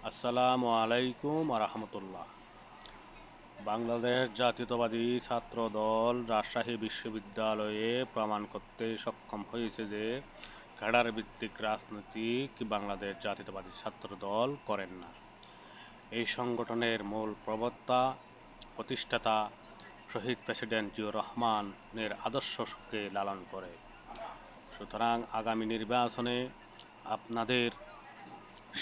আসসালামু আলাইকুম রহমতুল্লাহ। বাংলাদেশ জাতীয়তাবাদী ছাত্র দল রাজশাহী বিশ্ববিদ্যালয়ে প্রমাণ করতে সক্ষম হয়েছে যে ক্যাডার ভিত্তিক রাজনৈতিক বাংলাদেশ জাতীয়তাবাদী ছাত্র দল করেন না। এই সংগঠনের মূল প্রবক্তা প্রতিষ্ঠাতা শহীদ প্রেসিডেন্ট জিয়াউর রহমানের আদর্শকে লালন করে। সুতরাং আগামী নির্বাচনে আপনাদের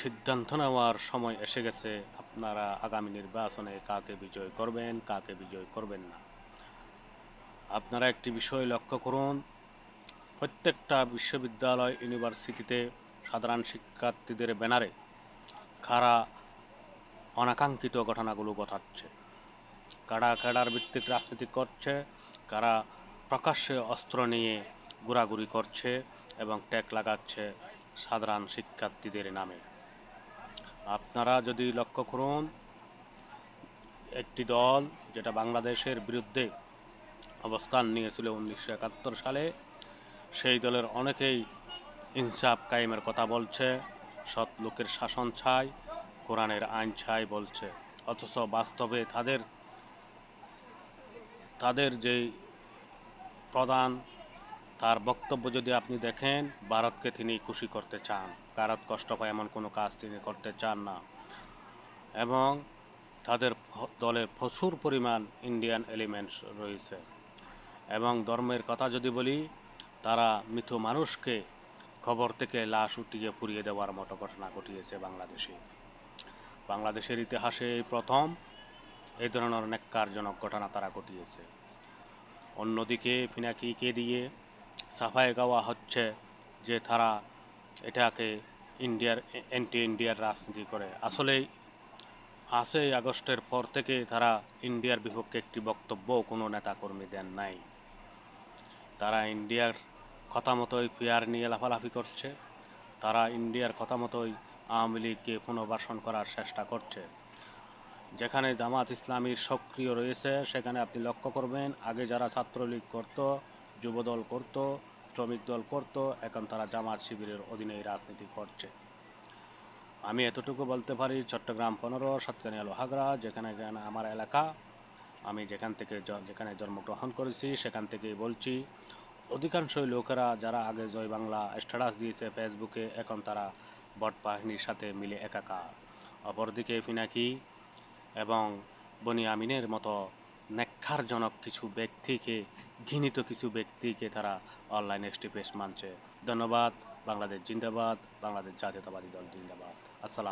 সিদ্ধান্ত নেওয়ার সময় এসে গেছে। আপনারা আগামী নির্বাচনে কাকে বিজয় করবেন, কাকে বিজয় করবেন না। আপনারা একটি বিষয় লক্ষ্য করুন, প্রত্যেকটা বিশ্ববিদ্যালয় ইউনিভার্সিটিতে সাধারণ শিক্ষার্থীদের ব্যানারে কারা অনাকাঙ্ক্ষিত ঘটনাগুলো ঘটাচ্ছে, কারা ক্যাডার ভিত্তিক রাজনীতি করছে, কারা প্রকাশ্যে অস্ত্র নিয়ে ঘোরাঘুরি করছে এবং ট্যাগ লাগাচ্ছে সাধারণ শিক্ষার্থীদের নামে। আপনারা যদি লক্ষ্য করুন, একটি দল যেটা বাংলাদেশের বিরুদ্ধে অবস্থান নিয়েছিল 1971 সালে, সেই দলের অনেকেই ইনসাফ কায়েমের কথা বলছে, সৎ লোকের শাসন চাই, কোরআনের আইন চাই বলছে, অথচ বাস্তবে তাদের যেই প্রধান, তার বক্তব্য যদি আপনি দেখেন, ভারতকে তিনি খুশি করতে চান, ভারত কষ্ট পায় এমন কোনো কাজ তিনি করতে চান না। এবং তাদের দলে প্রচুর পরিমাণ ইন্ডিয়ান এলিমেন্টস রয়েছে। এবং ধর্মের কথা যদি বলি, তারা মৃত মানুষকে কবর থেকে লাশ উঠিয়ে পুড়িয়ে দেওয়ার মতো ঘটনা ঘটিয়েছে বাংলাদেশে। বাংলাদেশের ইতিহাসে এই প্রথম এই ধরনের ন্যাক্কারজনক ঘটনা তারা ঘটিয়েছে। অন্যদিকে পিনাকিকে দিয়ে সাফাই গাওয়া হচ্ছে যে তারা এটাকে অ্যান্টি ইন্ডিয়ার রাজনীতি করে। আসলেই 5ই আগস্টের পর থেকে তারা ইন্ডিয়ার বিপক্ষে একটি বক্তব্যও কোনো নেতাকর্মী দেন নাই। তারা ইন্ডিয়ার কথা মতোই পিআর নিয়ে লাফালাফি করছে, তারা ইন্ডিয়ার কথা মতোই আওয়ামী লীগকে পুনর্বাসন করার চেষ্টা করছে। যেখানে জামাত ইসলামীর সক্রিয় রয়েছে, সেখানে আপনি লক্ষ্য করবেন, আগে যারা ছাত্রলীগ করত, যুবদল করত, শ্রমিক দল করত, এখন তারা জামাত শিবিরের অধীনেই রাজনীতি করছে। আমি এতটুকু বলতে পারি, চট্টগ্রাম 15, সাতকানিয়া লোহাগড়া, যেখানে আমার এলাকা, আমি যেখানে জন্মগ্রহণ করেছি সেখান থেকেই বলছি, অধিকাংশই লোকেরা যারা আগে জয় বাংলা স্ট্যাটাস দিয়েছে ফেসবুকে, এখন তারা ভোট বাহিনীর সাথে মিলে একাকার। অপরদিকে পিনাকি এবং বনি আমিনের মতো ন্যাক্কারজনক কিছু ব্যক্তিকে, ঘৃণিত কিছু ব্যক্তিকে তারা অনলাইনে স্টেপেস মানছে। ধন্যবাদ। বাংলাদেশ জিন্দাবাদ। বাংলাদেশ জাতীয়তাবাদী দল জিন্দাবাদ। আসসালাম।